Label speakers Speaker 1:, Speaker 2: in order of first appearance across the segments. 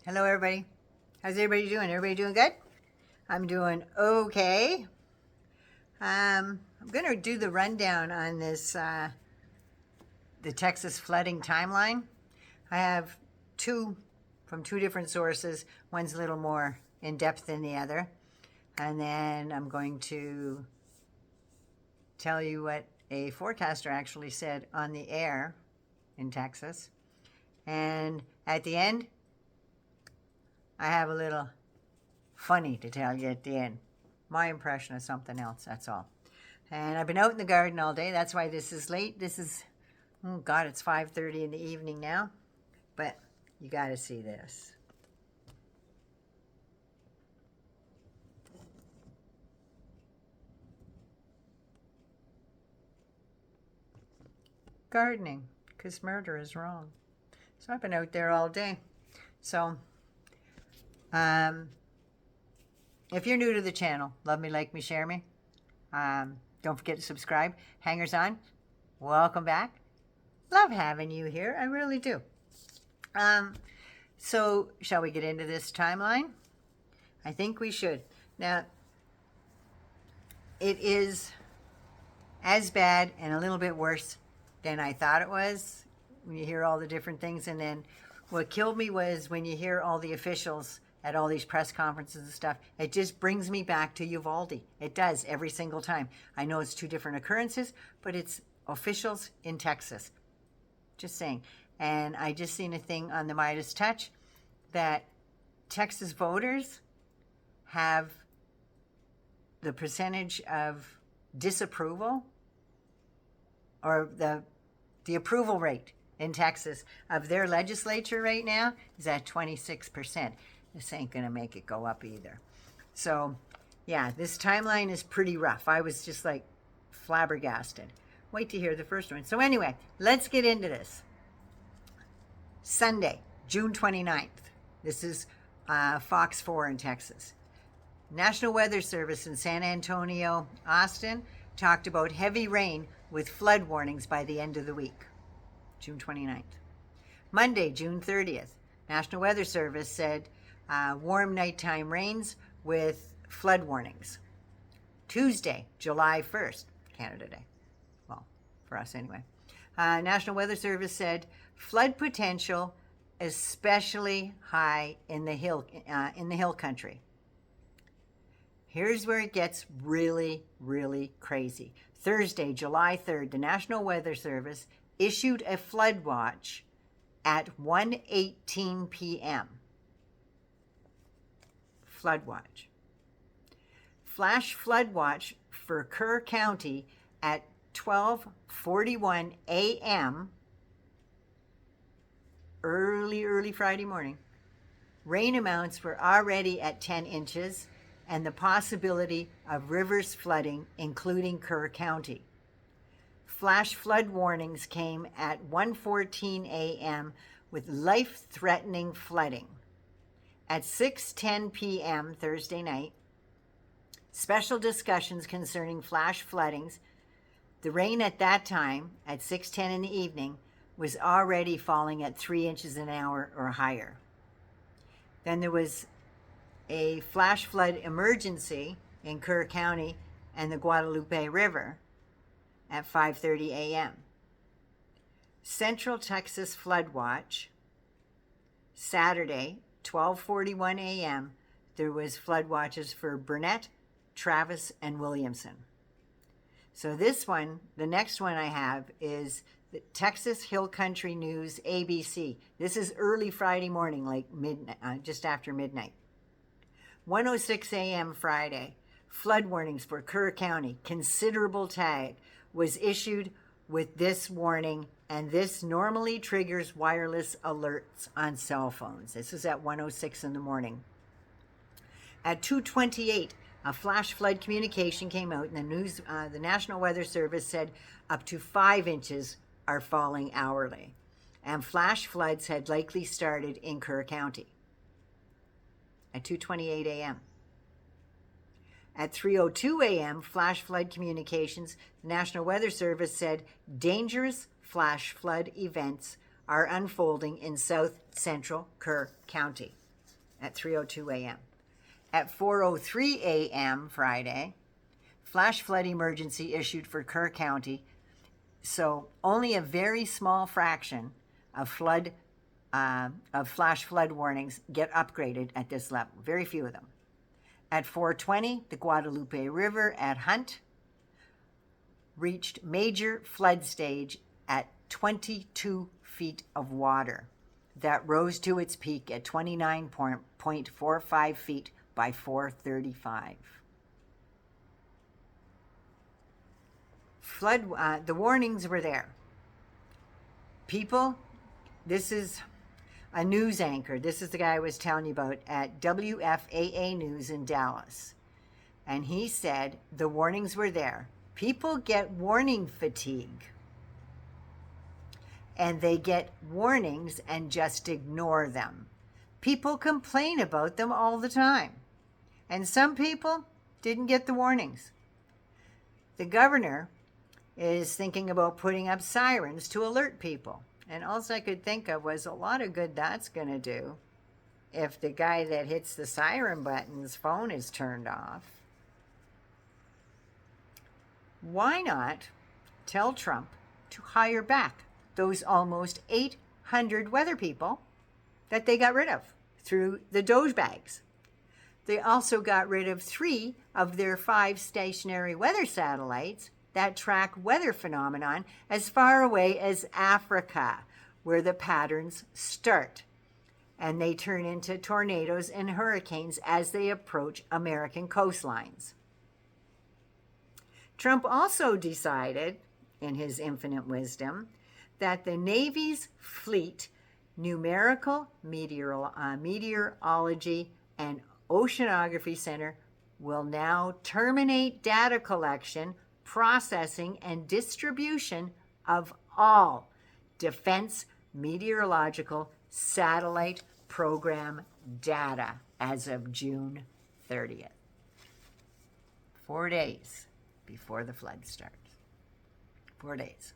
Speaker 1: Hello, everybody. How's everybody doing? Everybody doing good? I'm doing okay. I'm going to do the rundown on this, the Texas flooding timeline. I have two from two different sources. One's a little more in depth than the other. And then I'm going to tell you what a forecaster actually said on the air in Texas. And at the end, I have a little funny to tell you at the end. My impression of something else, that's all. And I've been out in the garden all day. That's why this is late. This is, oh God, it's 5:30 in the evening now. But you got to see this. Gardening, because murder is wrong. So I've been out there all day. So, if you're new to the channel, love me, like me, share me. Don't forget to subscribe. Hangers on, welcome back. Love having you here. I really do. So shall we get into this timeline? I think we should. Now, it is as bad and a little bit worse than I thought it was when you hear all the different things. And then what killed me was when you hear all the officials at all these press conferences and stuff. It just brings me back to Uvalde. It does every single time. I know it's two different occurrences, but it's officials in Texas. Just saying. And I just seen a thing on the Midas Touch that Texas voters have the percentage of disapproval, or the approval rate in Texas of their legislature right now is at 26%. This ain't going to make it go up either. So, yeah, this timeline is pretty rough. I was just like flabbergasted. Wait to hear the first one. So anyway, let's get into this. Sunday, June 29th. This is Fox 4 in Texas. National Weather Service in San Antonio, Austin, talked about heavy rain with flood warnings by the end of the week, June 29th. Monday, June 30th, National Weather Service said warm nighttime rains with flood warnings. Tuesday, July 1st, Canada Day. Well, for us anyway. National Weather Service said flood potential especially high in the hill country. Here's where it gets really, really crazy. Thursday, July 3rd, the National Weather Service issued a flood watch at 1:18 p.m. Flood watch. Flash flood watch for Kerr County at 12:41 a.m. early Friday morning. Rain amounts were already at 10 inches and the possibility of rivers flooding, including Kerr County. Flash flood warnings came at 1:14 a.m. with life-threatening flooding. At 6:10 p.m. Thursday night, special discussions concerning flash floodings. The rain at that time, at 6:10 in the evening, was already falling at 3 inches an hour or higher. Then there was a flash flood emergency in Kerr County and the Guadalupe River at 5:30 a.m. Central Texas Flood Watch, Saturday, 12:41 a.m., there was flood watches for Burnett, Travis, and Williamson. So this one, the next one I have is the Texas Hill Country News, ABC. This is early Friday morning, like midnight, just after midnight. 1:06 a.m. Friday, flood warnings for Kerr County, considerable tag, was issued with this warning, and this normally triggers wireless alerts on cell phones. This is at 1:06 in the morning. At 2:28, a flash flood communication came out, and the National Weather Service said up to 5 inches are falling hourly, and flash floods had likely started in Kerr County. At 2:28 a.m. At 3:02 a.m., flash flood communications, the National Weather Service said dangerous flash flood events are unfolding in south central Kerr County. at 3:02 a.m. At 4:03 a.m. Friday, flash flood emergency issued for Kerr County. So only a very small fraction of flash flood warnings get upgraded at this level. Very few of them. At 4:20, the Guadalupe River at Hunt reached major flood stage at 22 feet of water. That rose to its peak at 29.45 feet by 4:35. The warnings were there. People, this is a news anchor. This is the guy I was telling you about at WFAA News in Dallas. And he said the warnings were there. People get warning fatigue. And they get warnings and just ignore them. People complain about them all the time. And some people didn't get the warnings. The governor is thinking about putting up sirens to alert people. And all I could think of was a lot of good that's going to do if the guy that hits the siren button's phone is turned off. Why not tell Trump to hire back those almost 800 weather people that they got rid of through the Doge bags? They also got rid of 3 of their 5 stationary weather satellites that track weather phenomenon as far away as Africa, where the patterns start. And they turn into tornadoes and hurricanes as they approach American coastlines. Trump also decided, in his infinite wisdom, that the Navy's Fleet Numerical Meteorology and Oceanography Center will now terminate data collection, processing, and distribution of all defense meteorological satellite program data as of June 30th. 4 days before the flood starts. 4 days.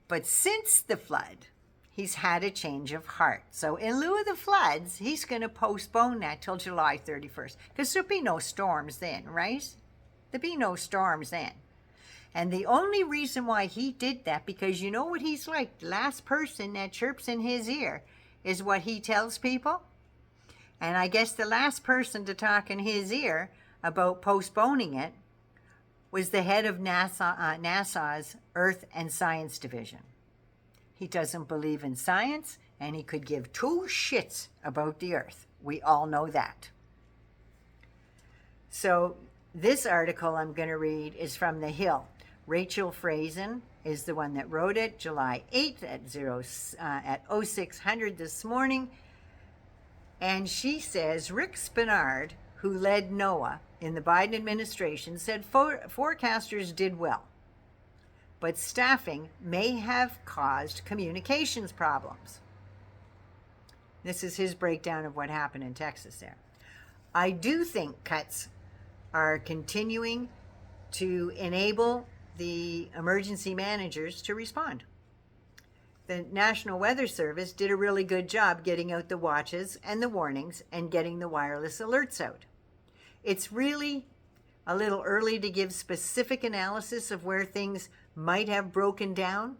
Speaker 1: But since the flood, he's had a change of heart. So in lieu of the floods, he's going to postpone that till July 31st. Because there'll be no storms then, right? There'll be no storms then. And the only reason why he did that, because you know what he's like, the last person that chirps in his ear is what he tells people. And I guess the last person to talk in his ear about postponing it was the head of NASA's Earth and Science Division. He doesn't believe in science, and he could give 2 shits about the Earth. We all know that. So this article I'm going to read is from The Hill. Rachael Frazin is the one that wrote it, July 8th at 0600 this morning. And she says, Rick Spinard, who led NOAA in the Biden administration, said forecasters did well, but staffing may have caused communications problems. This is his breakdown of what happened in Texas there. I do think cuts are continuing to enable the emergency managers to respond. The National Weather Service did a really good job getting out the watches and the warnings and getting the wireless alerts out. It's really a little early to give specific analysis of where things might have broken down,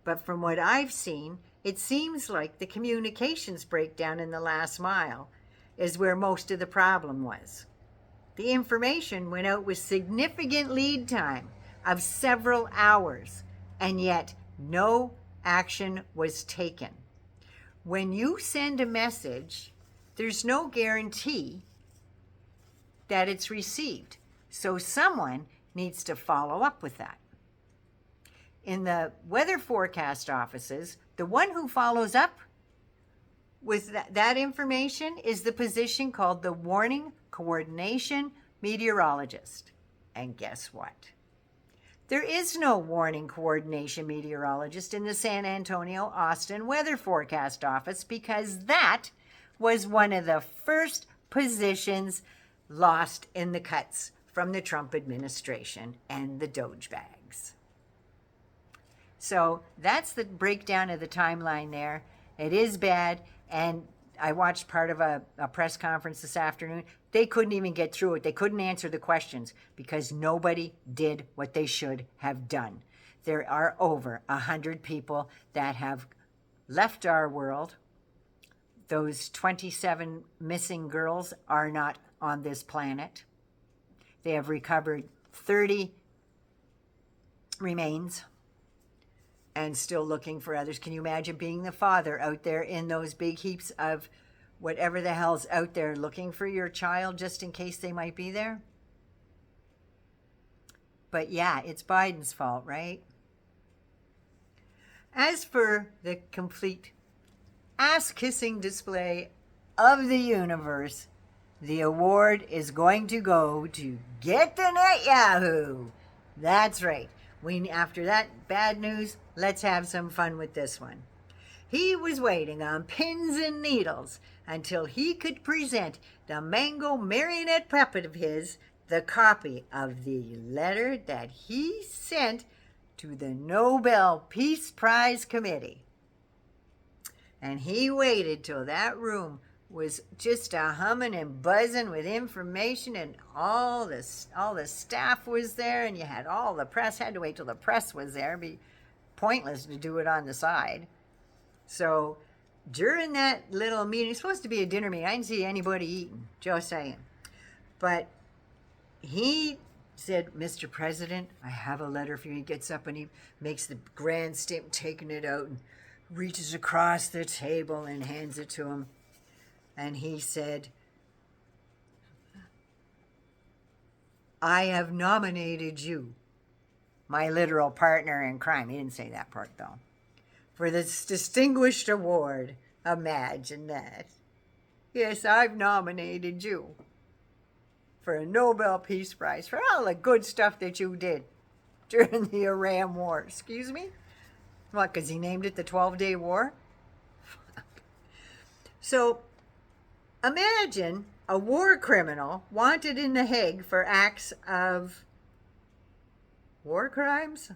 Speaker 1: but from what I've seen, it seems like the communications breakdown in the last mile is where most of the problem was. The information went out with significant lead time of several hours, and yet no action was taken. When you send a message, there's no guarantee that it's received. So someone needs to follow up with that. In the weather forecast offices, the one who follows up with that information is the position called the Warning Coordination Meteorologist. And guess what? There is no warning coordination meteorologist in the San Antonio, Austin Weather Forecast Office because that was one of the first positions lost in the cuts from the Trump administration and the Doge bags. So that's the breakdown of the timeline there. It is bad. And I watched part of a press conference this afternoon. They couldn't even get through it. They couldn't answer the questions because nobody did what they should have done. There are over 100 people that have left our world. Those 27 missing girls are not on this planet. They have recovered 30 remains and still looking for others. Can you imagine being the father out there in those big heaps of whatever the hell's out there looking for your child just in case they might be there? But yeah, it's Biden's fault, right? As for the complete ass-kissing display of the universe, the award is going to go to Get the Net Yahoo. That's right. After that bad news, let's have some fun with this one. He was waiting on pins and needles until he could present the mango marionette puppet of his the copy of the letter that he sent to the Nobel Peace Prize Committee. And he waited till that room was just a humming and buzzing with information, and all the staff was there, and you had all the press. Had to wait till the press was there. It'd be pointless to do it on the side. So during that little meeting, it's supposed to be a dinner meeting. I didn't see anybody eating, just saying. But he said, "Mr. President, I have a letter for you." He gets up and he makes the grand stamp, taking it out, and reaches across the table and hands it to him. And he said, "I have nominated you, my literal partner in crime." He didn't say that part, though. "For this distinguished award." Imagine that. "Yes, I've nominated you for a Nobel Peace Prize for all the good stuff that you did during the Iran War." Excuse me? What, because he named it the 12-Day War? So, imagine a war criminal wanted in The Hague for acts of war crimes.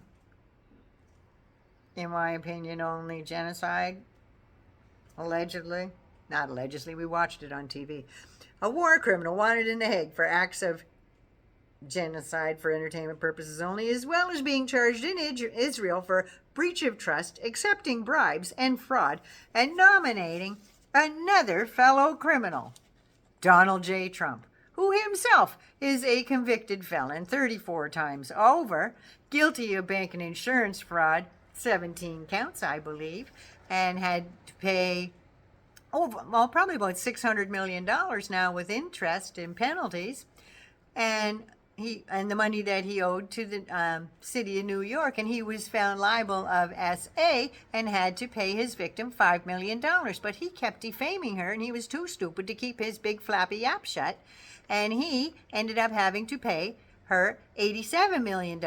Speaker 1: In my opinion, only genocide. Allegedly. Not allegedly, we watched it on TV. A war criminal wanted in The Hague for acts of genocide for entertainment purposes only, as well as being charged in Israel for breach of trust, accepting bribes and fraud, and nominating another fellow criminal, Donald J. Trump, who himself is a convicted felon 34 times over, guilty of bank and insurance fraud, 17 counts, I believe, and had to pay probably about $600 million now with interest and penalties, and the money that he owed to the city of New York, and he was found liable of SA and had to pay his victim $5 million. But he kept defaming her, and he was too stupid to keep his big flappy yap shut, and he ended up having to pay her $87 million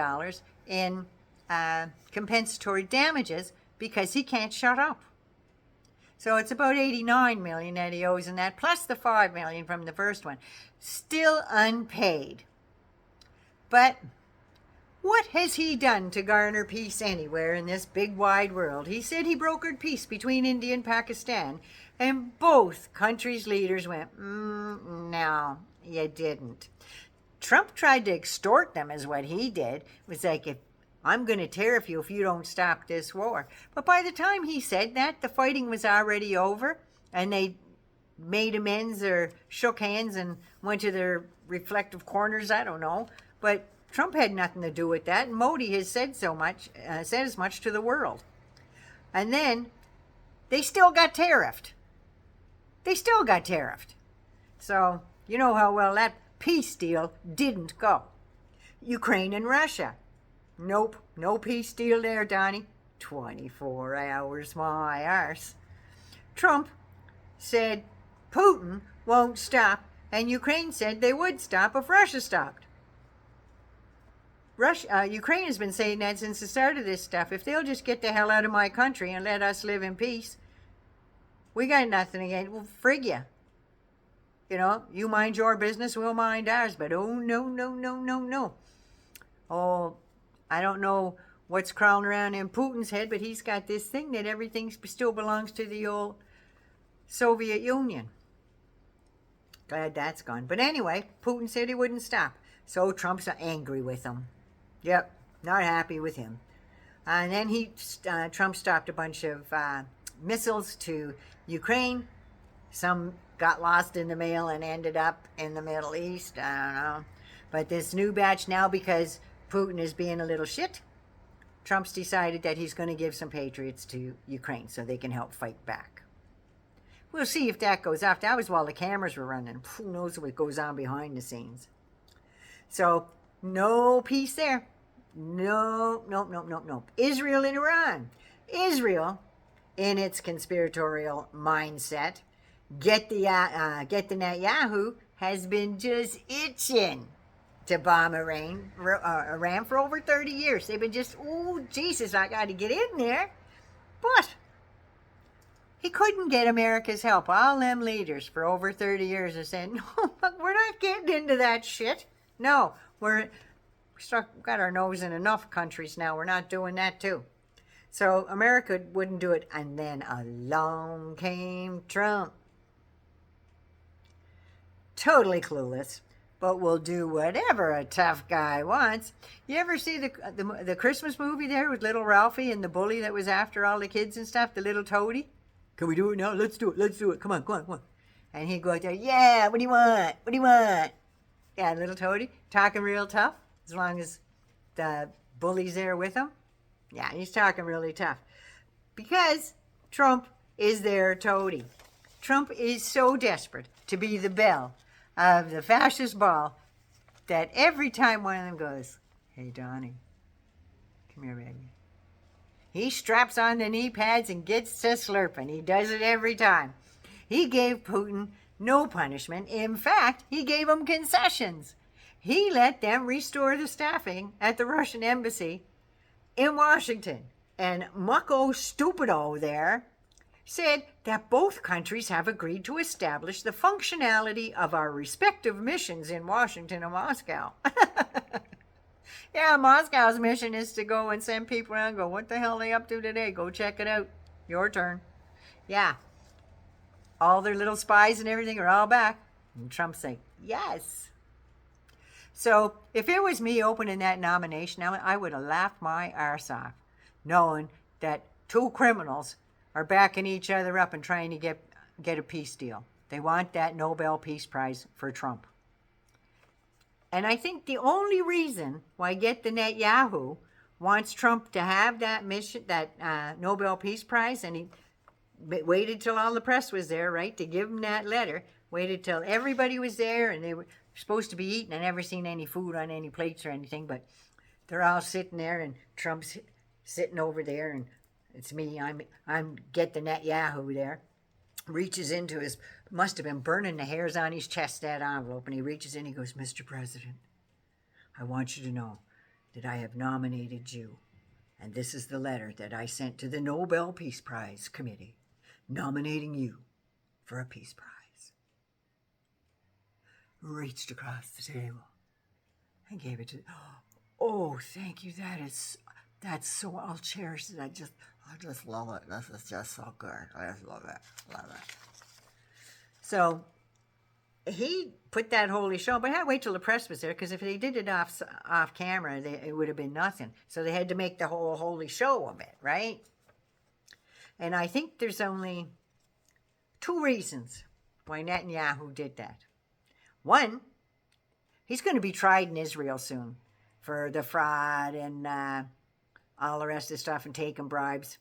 Speaker 1: in compensatory damages because he can't shut up. So it's about $89 million that he owes in that, plus the $5 million from the first one, still unpaid. But what has he done to garner peace anywhere in this big wide world? He said he brokered peace between India and Pakistan, and both countries' leaders went, no, you didn't. Trump tried to extort them is what he did. It was like, I'm going to tariff you if you don't stop this war. But by the time he said that, the fighting was already over, and they made amends or shook hands and went to their reflective corners, I don't know. But Trump had nothing to do with that, and Modi has said as much to the world. And then they still got tariffed. So you know how well that peace deal didn't go. Ukraine and Russia. Nope, no peace deal there, Donnie. 24 hours, my arse. Trump said Putin won't stop, and Ukraine said they would stop if Russia stopped. Ukraine has been saying that since the start of this stuff. If they'll just get the hell out of my country and let us live in peace, we got nothing against. Well, frig you. You know, you mind your business, we'll mind ours. But oh, no. Oh, I don't know what's crawling around in Putin's head, but he's got this thing that everything still belongs to the old Soviet Union. Glad that's gone. But anyway, Putin said he wouldn't stop. So Trump's angry with him. Yep, not happy with him. And then Trump stopped a bunch of missiles to Ukraine. Some got lost in the mail and ended up in the Middle East. I don't know. But this new batch now, because Putin is being a little shit, Trump's decided that he's going to give some Patriots to Ukraine so they can help fight back. We'll see if that goes off. That was while the cameras were running. Who knows what goes on behind the scenes. So, no peace there. No. Israel and Iran. Israel, in its conspiratorial mindset, get the Netanyahu has been just itching to bomb Iran for over 30 years. They've been just, oh, Jesus, I got to get in there. But he couldn't get America's help. All them leaders for over 30 years are saying, no, we're not getting into that shit. No, we've got our nose in enough countries now. We're not doing that too. So America wouldn't do it. And then along came Trump. Totally clueless, but will do whatever a tough guy wants. You ever see the Christmas movie there with little Ralphie and the bully that was after all the kids and stuff, the little toady? Can we do it now? Let's do it. Come on. And he'd go out there, yeah, what do you want? Yeah, little toady, talking real tough, as long as the bully's there with him. Yeah, he's talking really tough. Because Trump is their toady. Trump is so desperate to be the belle of the fascist ball that every time one of them goes, hey, Donnie, come here, baby. He straps on the knee pads and gets to slurping. He does it every time. He gave Putin no punishment. In fact, he gave him concessions. He let them restore the staffing at the Russian embassy in Washington. And Mucko Stupido there said that both countries have agreed to establish the functionality of our respective missions in Washington and Moscow. Yeah, Moscow's mission is to go and send people around and go, what the hell are they up to today? Go check it out. Your turn. Yeah. All their little spies and everything are all back. And Trump's like, yes. So if it was me opening that nomination, I would have laughed my arse off, knowing that two criminals are backing each other up and trying to get a peace deal. They want that Nobel Peace Prize for Trump. And I think the only reason why Get the Netanyahu wants Trump to have that mission, that Nobel Peace Prize, and he waited till all the press was there, right, to give him that letter, waited till everybody was there and they were supposed to be eating. I never seen any food on any plates or anything, but they're all sitting there and Trump's sitting over there and it's me, I'm Get the Netanyahu there. Reaches into his, must have been burning the hairs on his chest, that envelope, and he reaches in, he goes, Mr. President, I want you to know that I have nominated you, and this is the letter that I sent to the Nobel Peace Prize Committee, nominating you for a peace prize. Reached across the table and gave it to, oh, thank you, that's so, I'll cherish it, I just love it. This is just so good. I just love it. So he put that holy show, but I had to wait till the press was there, because if they did it off camera, it would have been nothing. So they had to make the whole holy show of it, right? And I think there's only two reasons why Netanyahu did that. One, he's going to be tried in Israel soon for the fraud and all the rest of the stuff and taking bribes.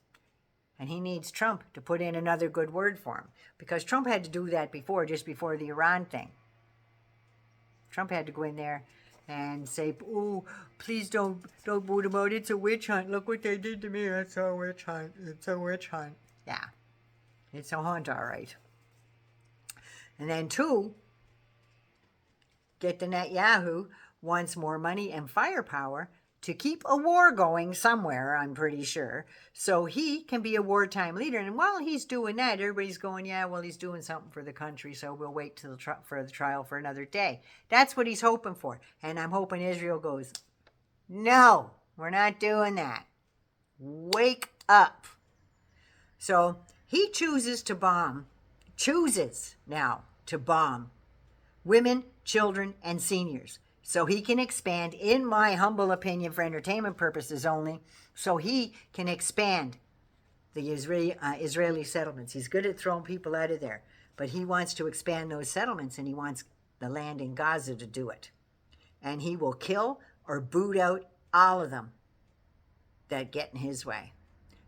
Speaker 1: And he needs Trump to put in another good word for him. Because Trump had to do that before, just before the Iran thing. Trump had to go in there and say, oh, please don't vote him out. It's a witch hunt. Look what they did to me. It's a witch hunt. It's a witch hunt. Yeah. It's a hunt, all right. And then two, Get the Netanyahu wants more money and firepower to keep a war going somewhere, I'm pretty sure, so he can be a wartime leader. And while he's doing that, everybody's going, yeah, well, he's doing something for the country, so we'll wait till for the trial for another day. That's what he's hoping for. And I'm hoping Israel goes, no, we're not doing that. Wake up. So he chooses now to bomb women, children, and seniors. So he can expand, in my humble opinion, for entertainment purposes only, so he can expand the Israeli settlements. He's good at throwing people out of there, but he wants to expand those settlements, and he wants the land in Gaza to do it. And he will kill or boot out all of them that get in his way.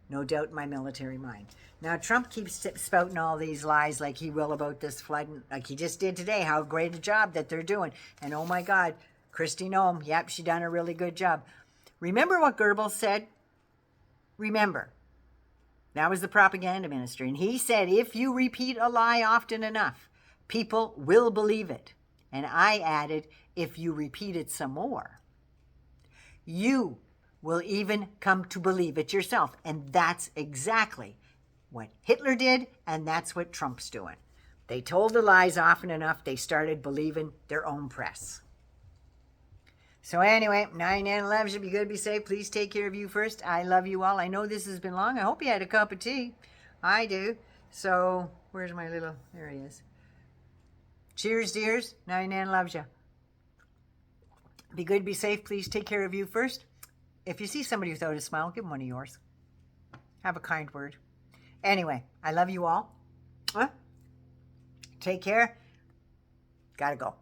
Speaker 1: No doubt in my military mind. Now, Trump keeps spouting all these lies like he will about this flood, like he just did today, how great a job that they're doing. And oh my God, Kristi Noem, yep, she done a really good job. Remember what Goebbels said? Remember. That was the propaganda minister. And he said, if you repeat a lie often enough, people will believe it. And I added, if you repeat it some more, you will even come to believe it yourself. And that's exactly what Hitler did, and that's what Trump's doing. They told the lies often enough, they started believing their own press. So anyway, 9/11 should be good, be safe. Please take care of you first. I love you all. I know this has been long. I hope you had a cup of tea. I do. So, where's my little, there he is. Cheers, dears. 9 loves you. Be good, be safe. Please take care of you first. If you see somebody without a smile, give them one of yours. Have a kind word. Anyway, I love you all. Take care. Gotta go.